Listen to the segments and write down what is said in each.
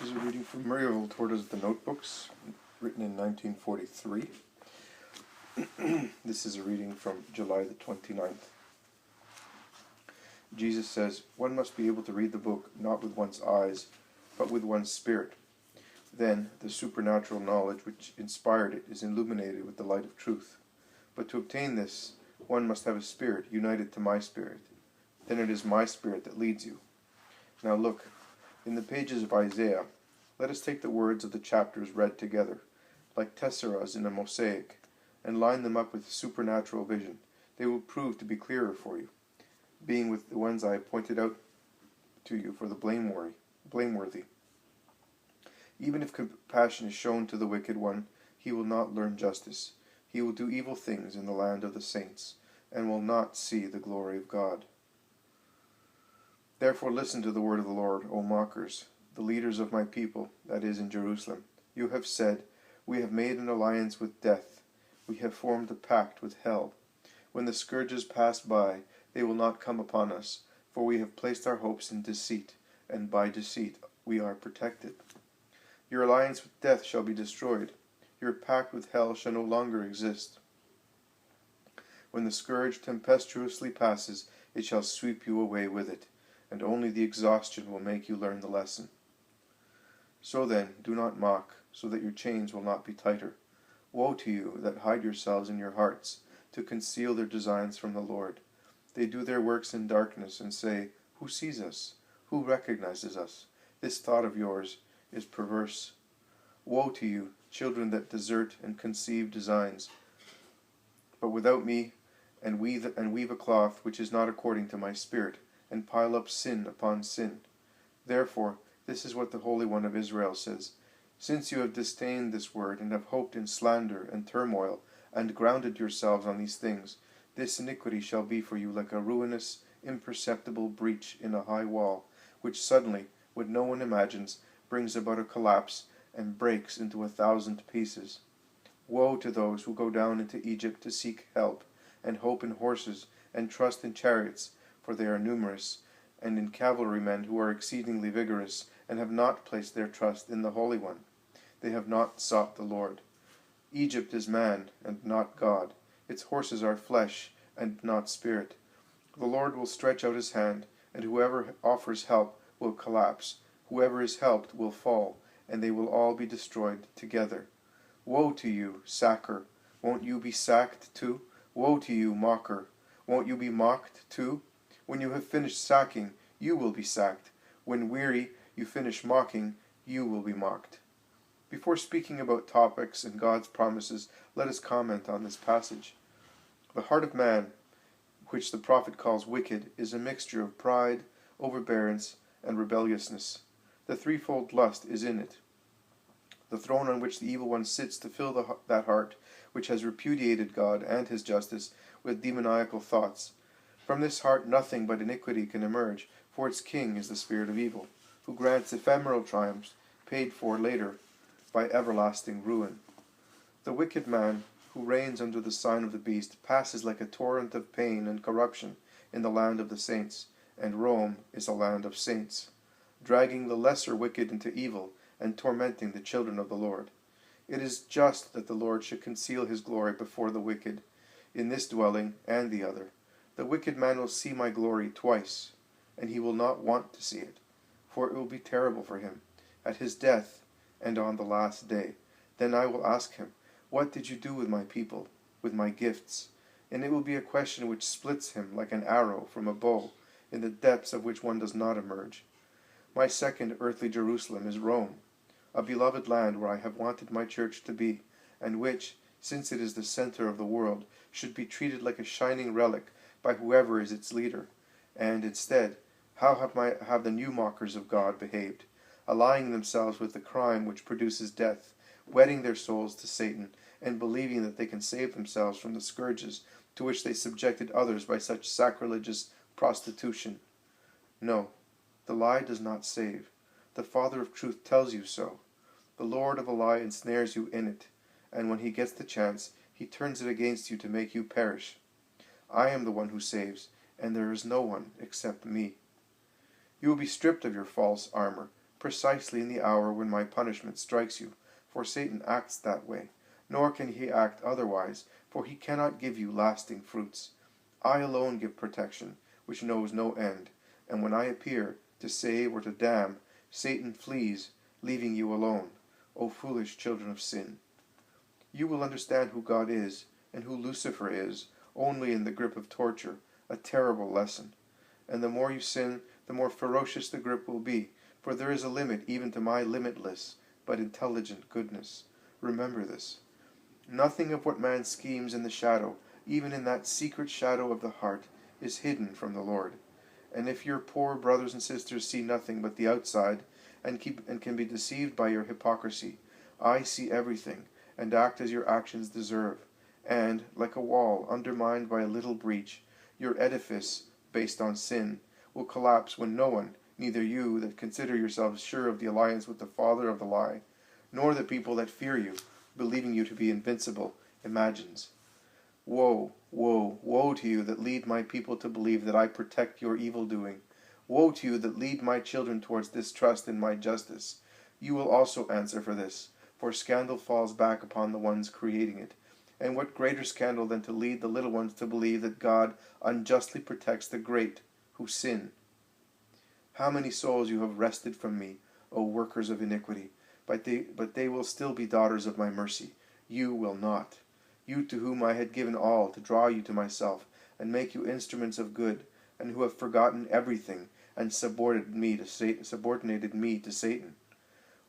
This is a reading from Muriel Torda's The Notebooks, written in 1943. This is a reading from July the 29th. Jesus says, "One must be able to read the book not with one's eyes, but with one's spirit. Then the supernatural knowledge which inspired it is illuminated with the light of truth. But to obtain this, one must have a spirit united to my spirit. Then it is my spirit that leads you." Now look, in the pages of Isaiah, let us take the words of the chapters read together, like tesseras in a mosaic, and line them up with supernatural vision. They will prove to be clearer for you, being with the ones I have pointed out to you for the blameworthy. Even if compassion is shown to the wicked one, he will not learn justice. He will do evil things in the land of the saints, and will not see the glory of God. Therefore listen to the word of the Lord, O mockers, the leaders of my people, that is in Jerusalem. You have said, "We have made an alliance with death. We have formed a pact with hell. When the scourges pass by, they will not come upon us, for we have placed our hopes in deceit, and by deceit we are protected. Your alliance with death shall be destroyed. Your pact with hell shall no longer exist. When the scourge tempestuously passes, it shall sweep you away with it, and only the exhaustion will make you learn the lesson. So then, do not mock, so that your chains will not be tighter. Woe to you that hide yourselves in your hearts, to conceal their designs from the Lord. They do their works in darkness, and say, 'Who sees us? Who recognizes us?' This thought of yours is perverse. Woe to you, children that desert and conceive designs, but without me, and weave a cloth which is not according to my spirit, and pile up sin upon sin. Therefore, this is what the Holy One of Israel says, since you have disdained this word, and have hoped in slander and turmoil, and grounded yourselves on these things, this iniquity shall be for you like a ruinous, imperceptible breach in a high wall, which suddenly, what no one imagines, brings about a collapse, and breaks into 1,000 pieces. Woe to those who go down into Egypt to seek help, and hope in horses, and trust in chariots, for they are numerous, and in cavalrymen who are exceedingly vigorous, and have not placed their trust in the Holy One. They have not sought the Lord. Egypt is man, and not God. Its horses are flesh, and not spirit. The Lord will stretch out his hand, and whoever offers help will collapse. Whoever is helped will fall, and they will all be destroyed together. Woe to you, sacker! Won't you be sacked too? Woe to you, mocker! Won't you be mocked too? When you have finished sacking, you will be sacked. When weary, you finish mocking, you will be mocked." Before speaking about topics and God's promises, let us comment on this passage. The heart of man, which the prophet calls wicked, is a mixture of pride, overbearance, and rebelliousness. The threefold lust is in it. The throne on which the evil one sits to fill that heart, which has repudiated God and his justice, with demoniacal thoughts. From this heart nothing but iniquity can emerge, for its king is the spirit of evil, who grants ephemeral triumphs, paid for later by everlasting ruin. The wicked man, who reigns under the sign of the beast, passes like a torrent of pain and corruption in the land of the saints, and Rome is a land of saints, dragging the lesser wicked into evil, and tormenting the children of the Lord. It is just that the Lord should conceal his glory before the wicked, in this dwelling and the other. The wicked man will see my glory twice, and he will not want to see it, for it will be terrible for him, at his death and on the last day. Then I will ask him, "What did you do with my people, with my gifts?" And it will be a question which splits him like an arrow from a bow, in the depths of which one does not emerge. My second earthly Jerusalem is Rome, a beloved land where I have wanted my church to be, and which, since it is the center of the world, should be treated like a shining relic by whoever is its leader. And instead, how have the new mockers of God behaved, allying themselves with the crime which produces death, wedding their souls to Satan, and believing that they can save themselves from the scourges to which they subjected others by such sacrilegious prostitution? No, the lie does not save. The Father of truth tells you so. The Lord of a lie ensnares you in it, and when he gets the chance, he turns it against you to make you perish. I am the one who saves, and there is no one except me. You will be stripped of your false armor, precisely in the hour when my punishment strikes you, for Satan acts that way, nor can he act otherwise, for he cannot give you lasting fruits. I alone give protection, which knows no end, and when I appear to save or to damn, Satan flees, leaving you alone, O foolish children of sin. You will understand who God is, and who Lucifer is, only in the grip of torture, a terrible lesson. And the more you sin, the more ferocious the grip will be, for there is a limit even to my limitless but intelligent goodness. Remember this. Nothing of what man schemes in the shadow, even in that secret shadow of the heart, is hidden from the Lord. And if your poor brothers and sisters see nothing but the outside, and can be deceived by your hypocrisy, I see everything, and act as your actions deserve. And, like a wall undermined by a little breach, your edifice, based on sin, will collapse when no one, neither you that consider yourselves sure of the alliance with the father of the lie, nor the people that fear you, believing you to be invincible, imagines. Woe, woe, woe to you that lead my people to believe that I protect your evil doing. Woe to you that lead my children towards distrust in my justice. You will also answer for this, for scandal falls back upon the ones creating it. And what greater scandal than to lead the little ones to believe that God unjustly protects the great who sin? How many souls you have wrested from me, O workers of iniquity, but they will still be daughters of my mercy. You will not. You to whom I had given all to draw you to myself, and make you instruments of good, and who have forgotten everything, and subordinated me to Satan.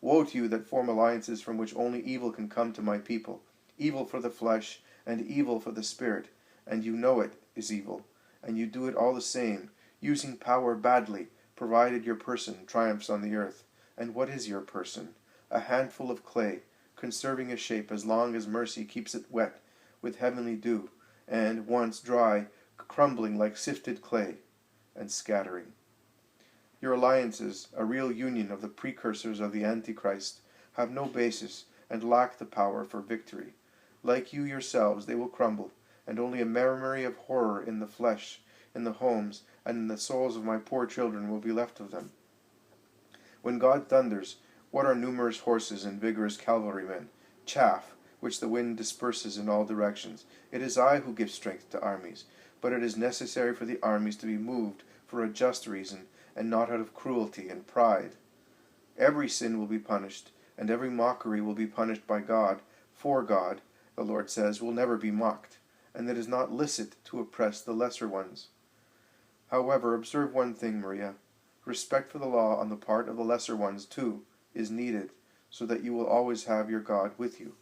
Woe to you that form alliances from which only evil can come to my people, evil for the flesh, and evil for the spirit, and you know it is evil, and you do it all the same, using power badly, provided your person triumphs on the earth. And what is your person? A handful of clay, conserving a shape as long as mercy keeps it wet with heavenly dew, and, once dry, crumbling like sifted clay, and scattering. Your alliances, a real union of the precursors of the Antichrist, have no basis and lack the power for victory. Like you yourselves, they will crumble, and only a memory of horror in the flesh, in the homes, and in the souls of my poor children will be left of them. When God thunders, what are numerous horses and vigorous cavalrymen? Chaff, which the wind disperses in all directions. It is I who give strength to armies, but it is necessary for the armies to be moved for a just reason, and not out of cruelty and pride. Every sin will be punished, and every mockery will be punished by God, for God, the Lord says, will never be mocked, and it is not licit to oppress the lesser ones. However, observe one thing, Maria. Respect for the law on the part of the lesser ones, too, is needed, so that you will always have your God with you.